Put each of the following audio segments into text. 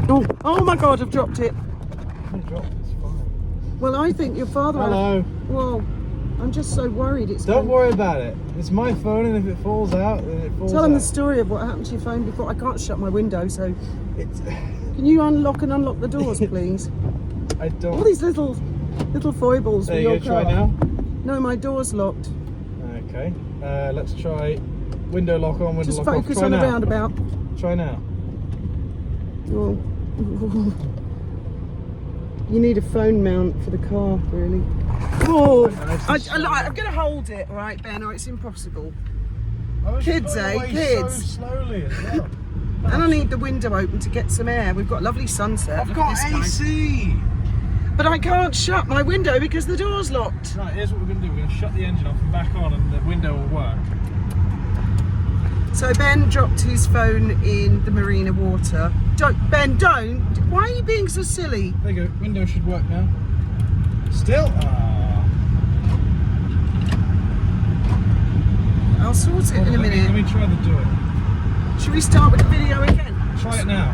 Oh my God, I've dropped it. It's fine. Well, I think your father... Hello. Well, I'm just so worried it's... Don't worry about it. It's my phone, and if it falls out, then it falls out. Tell him the story of what happened to your phone before. I can't shut my window, so... It's... Can you unlock the doors, please? I don't... All these little foibles There with you your go, try car. now. No, my door's locked. Okay. Let's try window lock on, window Just lock off. focus Try on the now. roundabout. Try now. Oh. You need a phone mount for the car, really. Oh, I'm going to hold it, all right, Ben, or it's impossible. Kids, Kids. So slowly as well. And I need the window open to get some air. We've got a lovely sunset. I've Look got at this, AC. guys. But I can't shut my window because the door's locked. Right, here's what we're going to do. We're going to shut the engine off and back on, and the window will work. So Ben dropped his phone in the Marina water. Ben, don't. Why are you being so silly? There you go. Window should work now. Still? I'll sort it in a minute. Let me try the door. Should we start with the video again? Try it now.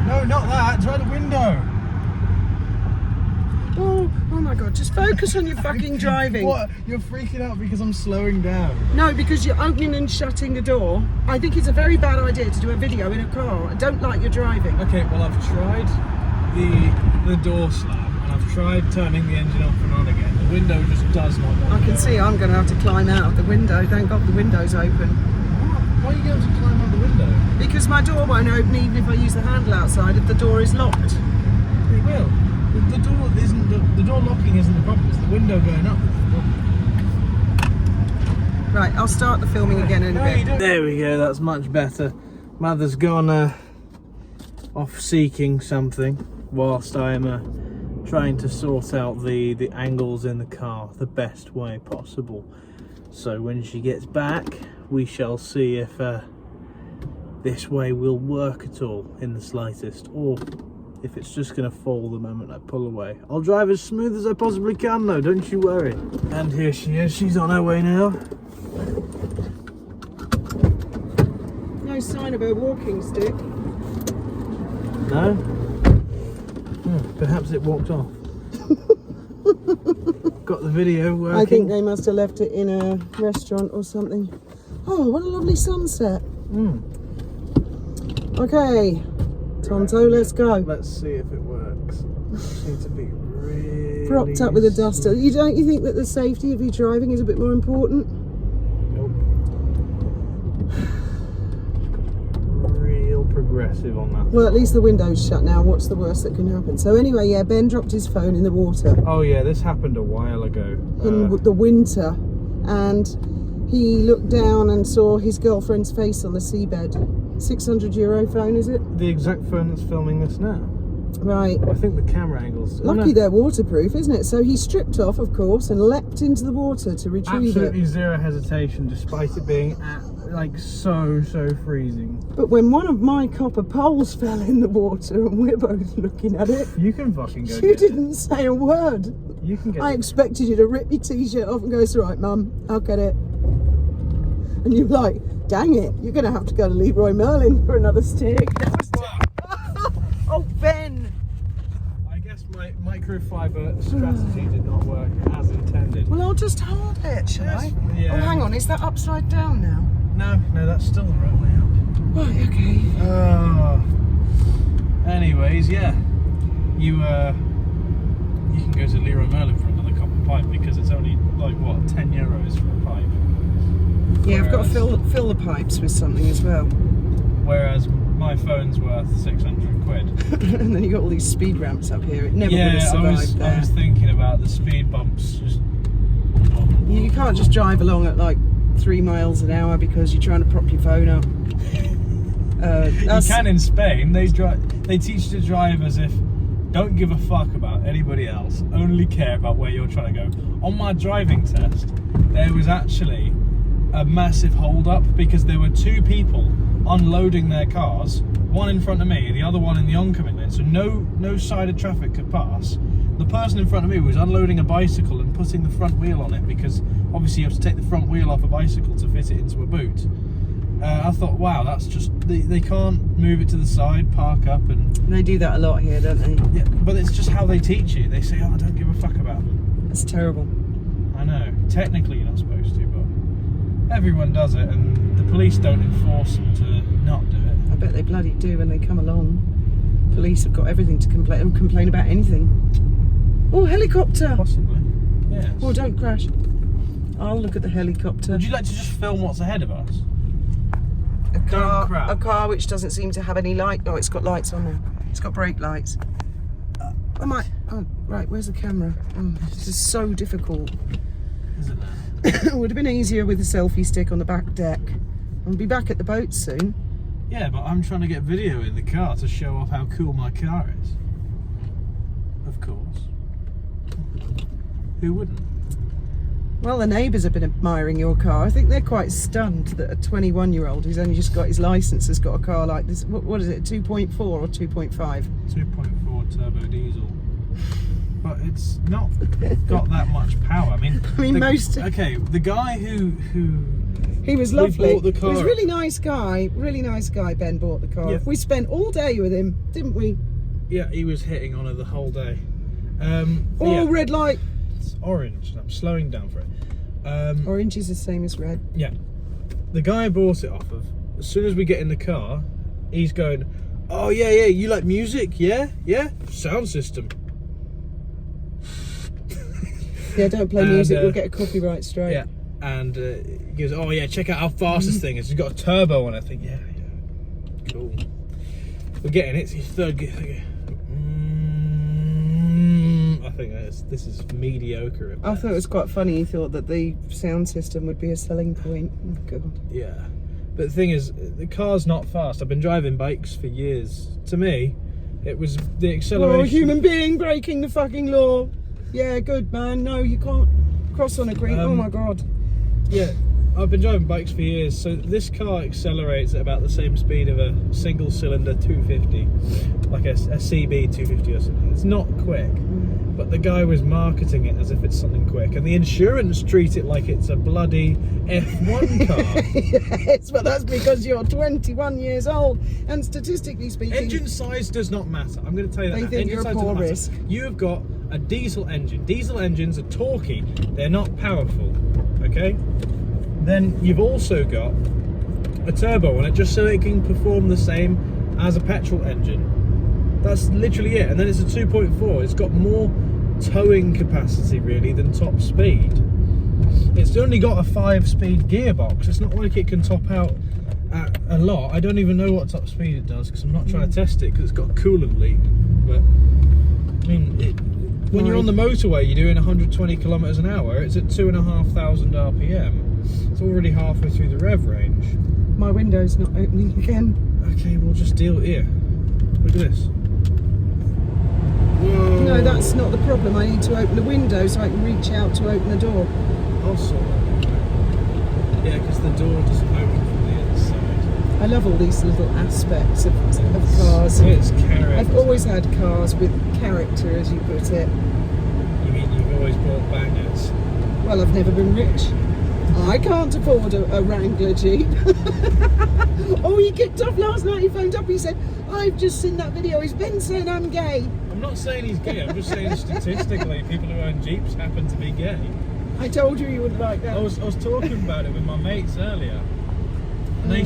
No, not that. Try the window. Oh my God, just focus on your fucking driving. What? You're freaking out because I'm slowing down. No, because you're opening and shutting the door. I think it's a very bad idea to do a video in a car. I don't like your driving. Okay, well, I've tried the door slam, and I've tried turning the engine off and on again. The window just does not want I can see I'm going to have to climb out of the window. Thank God the window's open. Why are you going to climb out the window? Because my door won't open even if I use the handle outside if the door is locked. It will. The door isn't the door locking isn't the problem. It's the window going up that's the problem. Right, I'll start the filming again in a bit. There we go. That's much better. Mother's gone off seeking something whilst I am trying to sort out the angles in the car the best way possible. So when she gets back, we shall see if this way will work at all in the slightest, or if it's just going to fall the moment I pull away. I'll drive as smooth as I possibly can though, don't you worry. And here she is, she's on her way now. No sign of her walking stick. No? Perhaps it walked off. Got the video working. I think they must have left it in a restaurant or something. Oh, what a lovely sunset. Okay, Tonto, let's go. Let's see if it works. Need to be really propped up with a duster. Don't you think that the safety of your driving is a bit more important? Nope. Real progressive on that. Well, at least the window's shut now. What's the worst that can happen? So anyway, yeah, Ben dropped his phone in the water. Oh yeah, this happened a while ago. In the winter. And he looked down and saw his girlfriend's face on the seabed. €600 phone, is it? The exact phone that's filming this now. Right. I think the camera angles... Lucky they're waterproof, isn't it? So he stripped off, of course, and leapt into the water to retrieve Absolutely it. zero hesitation, despite it being so freezing. But when one of my copper poles fell in the water and we're both looking at it, you can fucking go. You didn't say a word. You can get I expected you to rip your t-shirt off and go, "It's all right, Mum, I'll get it." And you're like, "Dang it, you're going to have to go to Leroy Merlin for another stick." Oh, Ben! I guess my microfiber strategy did not work as intended. Well, I'll just hold it, shall I? Yeah. Oh, hang on, is that upside down now? No, that's still the right way up. Right, okay. Anyways, yeah. You can go to Leroy Merlin for another copper pipe because it's only like what, €10 for a pipe. Yeah, I've got to fill the pipes with something as well. Whereas my phone's worth £600. And then you got all these speed ramps up here. It never would have survived there. I was thinking about the speed bumps. You can't just drive along at like 3 miles an hour because you're trying to prop your phone up. You can in Spain. They teach you to drive as if don't give a fuck about anybody else, only care about where you're trying to go. On my driving test, there was actually a massive hold up because there were 2 people unloading their cars, one in front of me, the other one in the oncoming lane, so no side of traffic could pass. The person in front of me was unloading a bicycle and putting the front wheel on it because obviously you have to take the front wheel off a bicycle to fit it into a boot. I thought, wow, that's just they can't move it to the side, park up, and They do that a lot here, don't they? yeah. But it's just how they teach you. They say, oh, I don't give a fuck about them. It's terrible. I know. Technically, you're not supposed to, but everyone does it, and the police don't enforce them to not do it. I bet they bloody do when they come along. Police have got everything to complain about anything. Oh, helicopter! Possibly. Yes. Oh, don't crash. I'll look at the helicopter. Would you like to just film what's ahead of us? A crash. car which doesn't seem to have any light. Oh, it's got lights on now. It's got brake lights. I might. Oh, right. Where's the camera? Oh, this is so difficult. Is it now? It would have been easier with a selfie stick on the back deck. I'll be back at the boat soon. Yeah, but I'm trying to get video in the car to show off how cool my car is. Of course. Who wouldn't? Well, the neighbours have been admiring your car. I think they're quite stunned that a 21-year-old who's only just got his licence has got a car like this. What is it, 2.4 or 2.5? 2.4 turbo diesel. But it's not got that much power. I mean, okay, the guy who he was lovely. bought the car. He was a really nice guy. Really nice guy. Ben bought the car. Yeah. We spent all day with him, didn't we? Yeah, he was hitting on her the whole day. Oh, yeah. red light. It's orange. I'm slowing down for it. Orange is the same as red. Yeah. The guy I bought it off of, as soon as we get in the car, he's going, oh yeah, you like music? Yeah? Sound system. Yeah, don't play music, we'll get a copyright strike. Yeah. And he goes, oh yeah, check out how fast this thing is. It's got a turbo on it. I think, yeah. Cool. We're getting it. It's third gear. I think this is mediocre. I thought it was quite funny. He thought that the sound system would be a selling point. Oh, God. Yeah. But the thing is, the car's not fast. I've been driving bikes for years. To me, it was the acceleration. Oh, human being breaking the fucking law. Yeah, good, man. No, you can't cross on a green. Oh, my God. Yeah, I've been driving bikes for years, so this car accelerates at about the same speed of a single-cylinder 250, like a CB 250 or something. It's not quick, but the guy was marketing it as if it's something quick, and the insurance treat it like it's a bloody F1 car. Yes, but that's because you're 21 years old, and statistically speaking... Engine size does not matter. I'm going to tell you that. They think you're a poor risk. You have got a diesel engine. Diesel engines are torquey. They're not powerful, okay? Then you've also got a turbo on it just so it can perform the same as a petrol engine. That's literally it. And then it's a 2.4. It's got more towing capacity really than top speed. It's only got a 5-speed gearbox. It's not like it can top out at a lot. I don't even know what top speed it does because I'm not trying to test it because it's got a coolant leak. But I mean, when you're on the motorway, you're doing 120 kilometers an hour. It's at 2,500 RPM. It's already halfway through the rev range. My window's not opening again. Okay, we'll just deal here. Look at this. Whoa. No, that's not the problem. I need to open the window so I can reach out to open the door. I'll sort that. Yeah, because the door doesn't open from the inside. I love all these little aspects of cars. It's character. I've always had cars with character, as you put it. You mean you've always bought bangers? Well, I've never been rich. I can't afford a Wrangler Jeep. Oh, he kicked off last night. He phoned up. He said, I've just seen that video. He's been saying I'm gay. I'm not saying he's gay. I'm just saying statistically people who own Jeeps happen to be gay. I told you you would like that. I was talking about it with my mates earlier. And they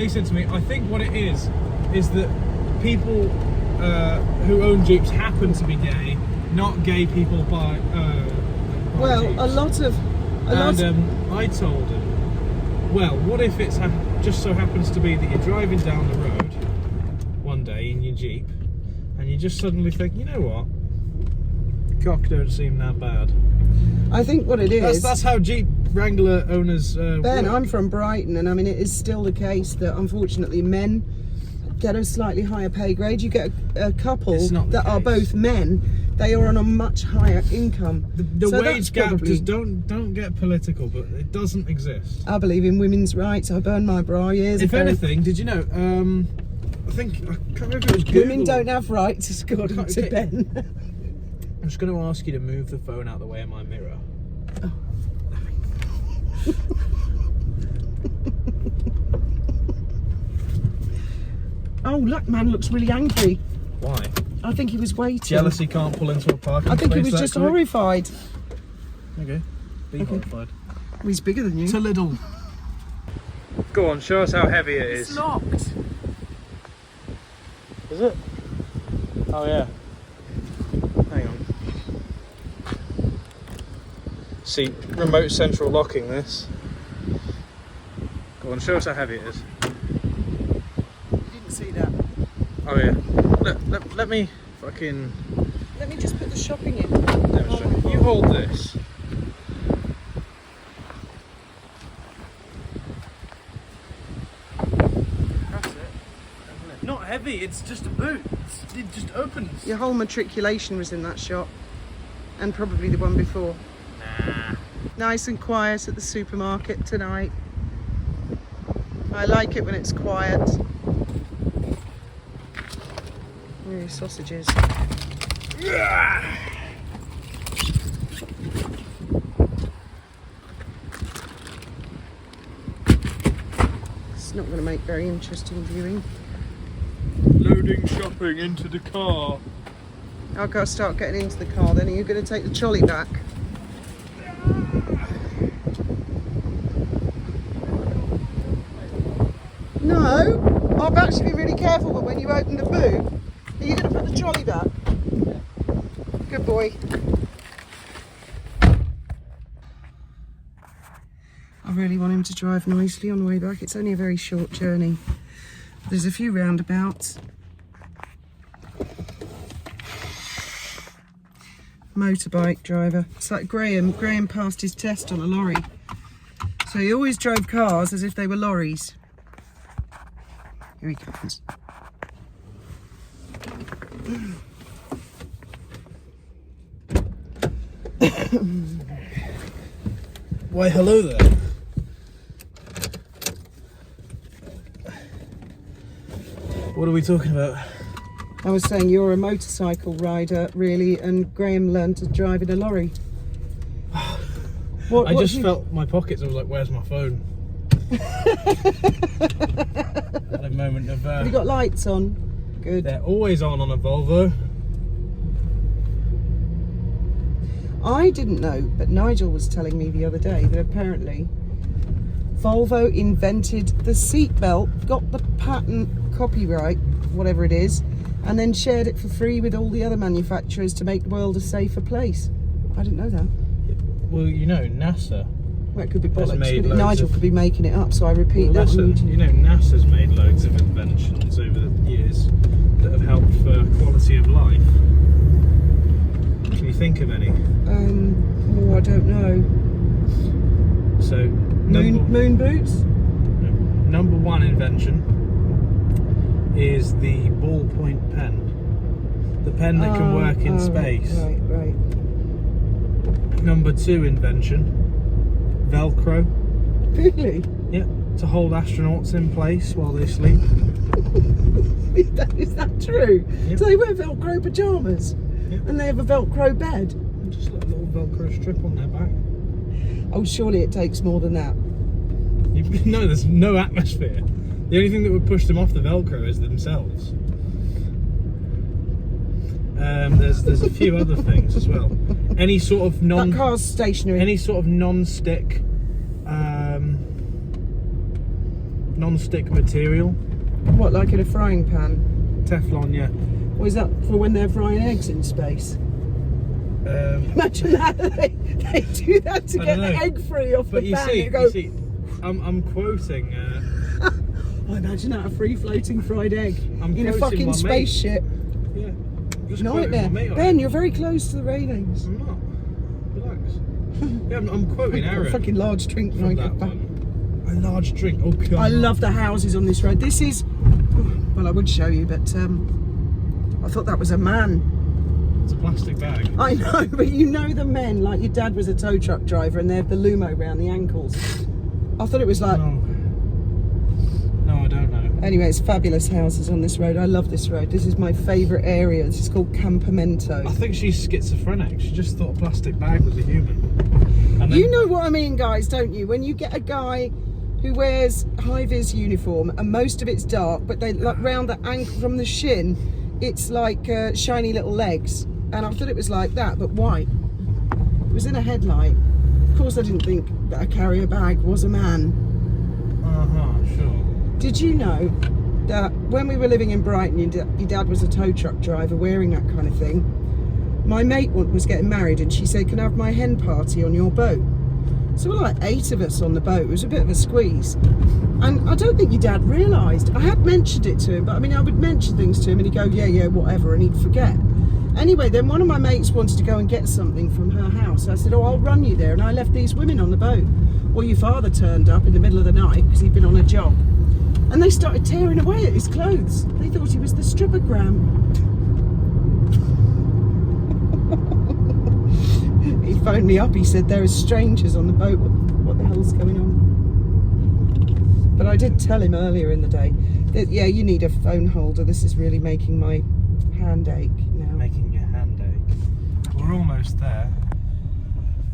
said to me, I think what it is that people who own Jeeps happen to be gay, not gay people buy well, Jeeps. a lot of... I told him, well, what if it's just so happens to be that you're driving down the road one day in your Jeep and you just suddenly think, you know what, cock don't seem that bad. I think what it is... That's how Jeep Wrangler owners Ben, work. I'm from Brighton, and I mean, it is still the case that unfortunately men get a slightly higher pay grade. You get a couple that are both men. They are on a much higher income. The wage gap just don't get political, but it doesn't exist. I believe in women's rights. I burned my bra years ago. If anything, did you know? I can't remember if it was Google. Women don't have rights, according to Ben. I'm just going to ask you to move the phone out the way of my mirror. Oh, that man looks really angry. Why? I think he was waiting. Jealousy can't pull into a parking I think he space was just that quick? horrified. Okay. Be horrified. Oh, he's bigger than you. To Lidl. Go on, show us how heavy it is. It's locked. Is it? Oh yeah. Hang on. See, remote central locking this. Go on, show us how heavy it is. You didn't see that. Oh yeah. Let me fucking... Let me just put the shopping in. demonstrate. You hold this. That's it. Not heavy, it's just a boot. It just opens. Your whole matriculation was in that shop. And probably the one before. Nah. Nice and quiet at the supermarket tonight. I like it when it's quiet. Ooh, sausages. It's not going to make very interesting viewing. Loading shopping into the car. I'll go start getting into the car then. Are you going to take the trolley back? No, I'll actually be really careful, but when you open the boot, are you going to put the trolley back? Good boy. I really want him to drive nicely on the way back. It's only a very short journey. There's a few roundabouts. Motorbike driver. It's like Graham. Graham passed his test on a lorry. So he always drove cars as if they were lorries. Here he comes. Why, hello there. What are we talking about? I was saying you're a motorcycle rider, really, and Graham learned to drive in a lorry. I just felt my pockets. I was like, "Where's my phone?" Had a moment of. Have you got lights on? Good. They're always on a Volvo. I didn't know, but Nigel was telling me the other day that apparently Volvo invented the seatbelt, got the patent copyright, whatever it is, and then shared it for free with all the other manufacturers to make the world a safer place. I didn't know that. Well, you know, NASA. Well, it could be Has bollocks. made Couldn't it? loads Nigel of- could be making it up, so I repeat Well, that. listen, you know, NASA's made loads of inventions over the years that have helped for quality of life. Can you think of any? Oh, I don't know. So, Moon boots? number one invention is the ballpoint pen. The pen that can work in space. Right. Number two invention, Velcro. Really? Yeah, to hold astronauts in place while they sleep. Is that true? Yep. So they wear Velcro pyjamas? Yep. And they have a Velcro bed? And just a little Velcro strip on their back. Oh, surely it takes more than that. No, there's no atmosphere. The only thing that would push them off the Velcro is themselves. There's a few other things as well. Any sort of That car's stationary. any sort of non-stick material. What, like in a frying pan? Teflon, yeah. Or is that for when they're frying eggs in space? Imagine that. They do that to I get don't the know. egg free off But the you pan. see, You go, you see, I'm quoting. oh, imagine that, a free floating fried egg I'm in a quoting fucking my mate. spaceship. Yeah. Just quoting Nightmare. my mate on Ben, it. you're very close to the railings. I'm not. Relax. Yeah, I'm quoting I've got a Aaron. fucking large drink when I from get that back. one. A large drink. Oh, come I on. love the houses on this road. This is, well, I would show you, but I thought that was a man. It's a plastic bag. I know, but you know the men, like your dad was a tow truck driver and they have the Lumo around the ankles. I thought it was like... No, I don't know. Anyway, it's fabulous houses on this road. I love this road. This is my favourite area. This is called Campamento. I think she's schizophrenic. She just thought a plastic bag was a human. And then, You know what I mean, guys, don't you? When you get a guy who wears high-vis uniform, and most of it's dark, but they like round the ankle from the shin, it's like shiny little legs. And I thought it was like that, but white. It was in a headlight. Of course, I didn't think that a carrier bag was a man. Sure. Did you know that when we were living in Brighton, your dad was a tow truck driver wearing that kind of thing? My mate was getting married, and she said, "Can I have my hen party on your boat?" So we're like 8 of us on the boat. It was a bit of a squeeze. And I don't think your dad realised. I had mentioned it to him, but I mean, I would mention things to him and he'd go, yeah, whatever, and he'd forget. Anyway, then one of my mates wanted to go and get something from her house. I said, I'll run you there. And I left these women on the boat. Well, your father turned up in the middle of the night because he'd been on a job. And they started tearing away at his clothes. They thought he was the strippogram. He phoned me up. He said, there are strangers on the boat. What the hell's going on? But I did tell him earlier in the day that, yeah, you need a phone holder. This is really making my hand ache now. Making your hand ache. We're almost there.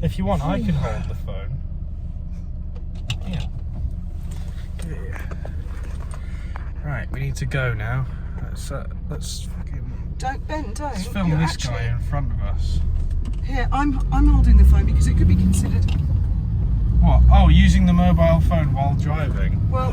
If you want, I can hold the phone. Yeah. Right, we need to go now. Let's fucking... Don't, Ben, don't. Let's film You're this guy in front of us. Here, I'm holding the phone because it could be considered... What? Oh, using the mobile phone while driving? Well...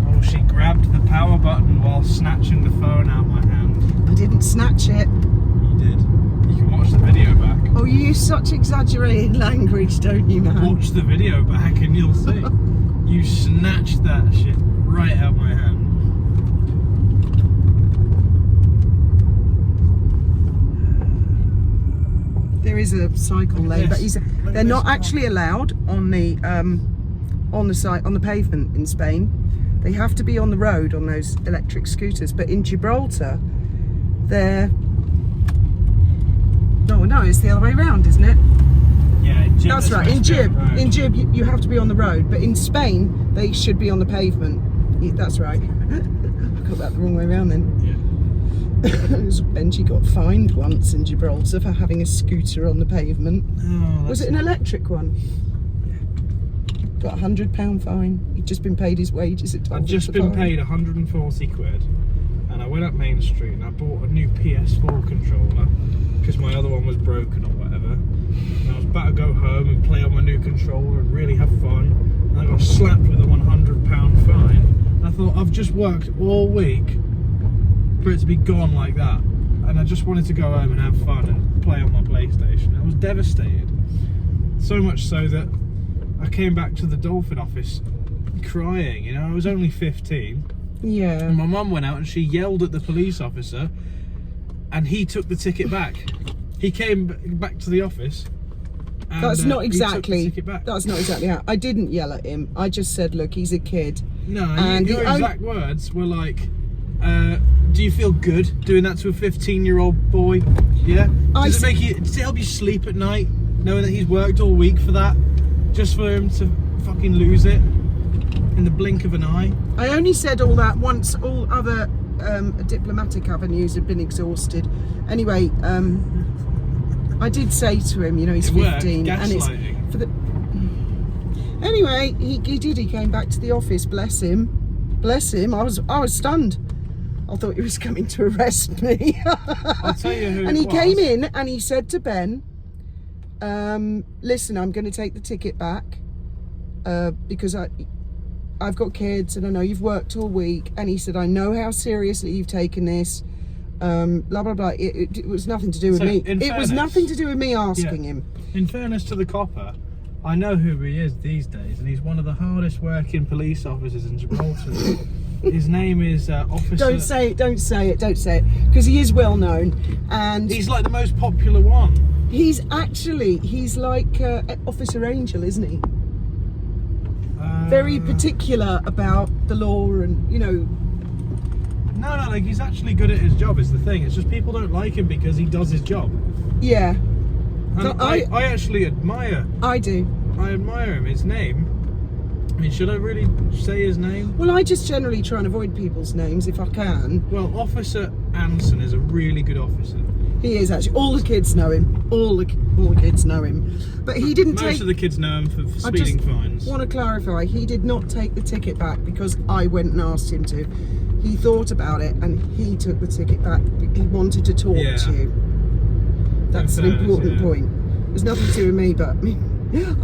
Oh, she grabbed the power button while snatching the phone out of my hand. I didn't snatch it. You did. You can watch the video back. Oh, you use such exaggerated language, don't you, man? Watch the video back and you'll see. You snatched that shit right out of my hand. There is a cycle lane, but they're not actually allowed on the site, on the pavement in Spain. They have to be on the road on those electric scooters. But in Gibraltar, they're... No, it's the other way around, isn't it? Yeah, in Gib, that's right. In Gib, you have to be on the road, but in Spain, they should be on the pavement. That's right. I got that the wrong way around then. Yeah. Benji got fined once in Gibraltar for having a scooter on the pavement. Oh, was it an electric one? Got a £100 fine. He'd just been paid his wages at 12. I'd just been paid 140 quid, and I went up Main Street and I bought a new PS4 controller because my other one was broken or whatever. And I was about to go home and play on my new controller and really have fun. And I got slapped with a £100 fine. And I thought, I've just worked all week for it to be gone like that, and I just wanted to go home and have fun and play on my PlayStation. I was devastated, so much so that I came back to the Dolphin office crying. You know, I was only 15. Yeah. And my mum went out and she yelled at the police officer, and he took the ticket back. He came back to the office. And, that's not exactly. He took the ticket back. That's not exactly how. I didn't yell at him. I just said, "Look, he's a kid." No, and your exact words were like, do you feel good doing that to a 15-year-old boy? Yeah? Does it help you sleep at night, knowing that he's worked all week for that, just for him to fucking lose it in the blink of an eye? I only said all that once all other diplomatic avenues had been exhausted. Anyway, I did say to him, you know, he's 15, and it's for the... Anyway, he did. He came back to the office. Bless him. Bless him. I was stunned. I thought he was coming to arrest me. I'll tell you who. And he came in and he said to Ben, listen, I'm going to take the ticket back because I've got kids and I know you've worked all week. And he said, I know how seriously you've taken this. Blah, blah, blah. It was nothing to do with me. It was nothing to do with me asking him. In fairness to the copper, I know who he is these days, and he's one of the hardest working police officers in Gibraltar. His name is Officer... Don't say it, because he is well known, and... He's like the most popular one. He's like Officer Angel, isn't he? Very particular about the law and, you know... No, like he's actually good at his job is the thing. It's just people don't like him because he does his job. Yeah. And so I actually admire... I do. I admire him. His name... I mean, should I really say his name? Well, I just generally try and avoid people's names if I can. Well, Officer Anson is a really good officer. He is actually. All the kids know him. All the kids know him. But he didn't take... Most of the kids know him for speeding fines. I want to clarify, he did not take the ticket back because I went and asked him to. He thought about it and he took the ticket back. He wanted to talk to you. That's an important point. There's nothing to do with me, but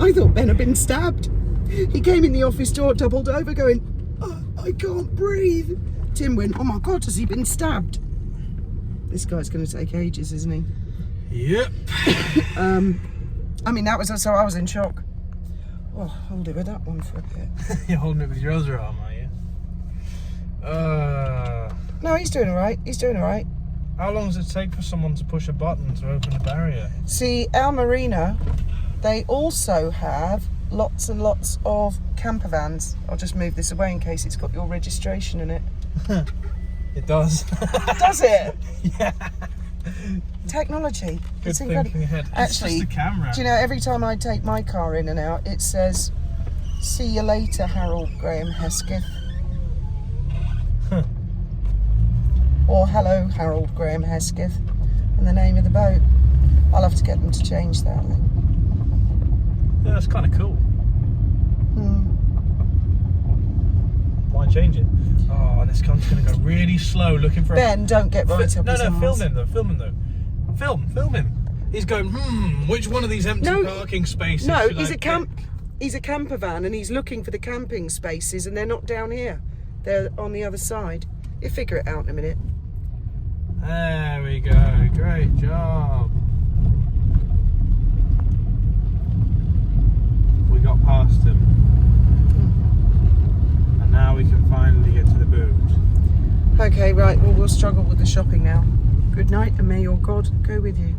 I thought Ben had been stabbed. He came in the office door, doubled over, going, oh, I can't breathe. Tim went, oh my God, has he been stabbed? This guy's going to take ages, isn't he? Yep. I mean, that was so I was in shock. Oh, hold it with that one for a bit. You're holding it with your other arm, are you? No, he's doing all right. He's doing all right. How long does it take for someone to push a button to open a barrier? See, our Marina, they also have lots and lots of camper vans. I'll just move this away in case it's got your registration in it. It does. Does it? Yeah. Technology. Good It's incredible. thinking ahead. Actually, it's just a camera. do you know, every time I take my car in and out, it says, see you later, Harold Graham Hesketh. Or hello, Harold Graham Hesketh. And the name of the boat. I'll have to get them to change that then. Yeah, that's kind of cool. Hmm. Why change it? Oh, this car's going to go really slow looking for Ben, don't get right up his No, arse. film him though. Film him. He's going, which one of these empty parking spaces No, should he's I a pick? he's a camper van and he's looking for the camping spaces and they're not down here. They're on the other side. You'll figure it out in a minute. There we go. Great job. We got past him. And now we can finally get to the boot. Okay, right, well, we'll struggle with the shopping now. Good night and may your God go with you.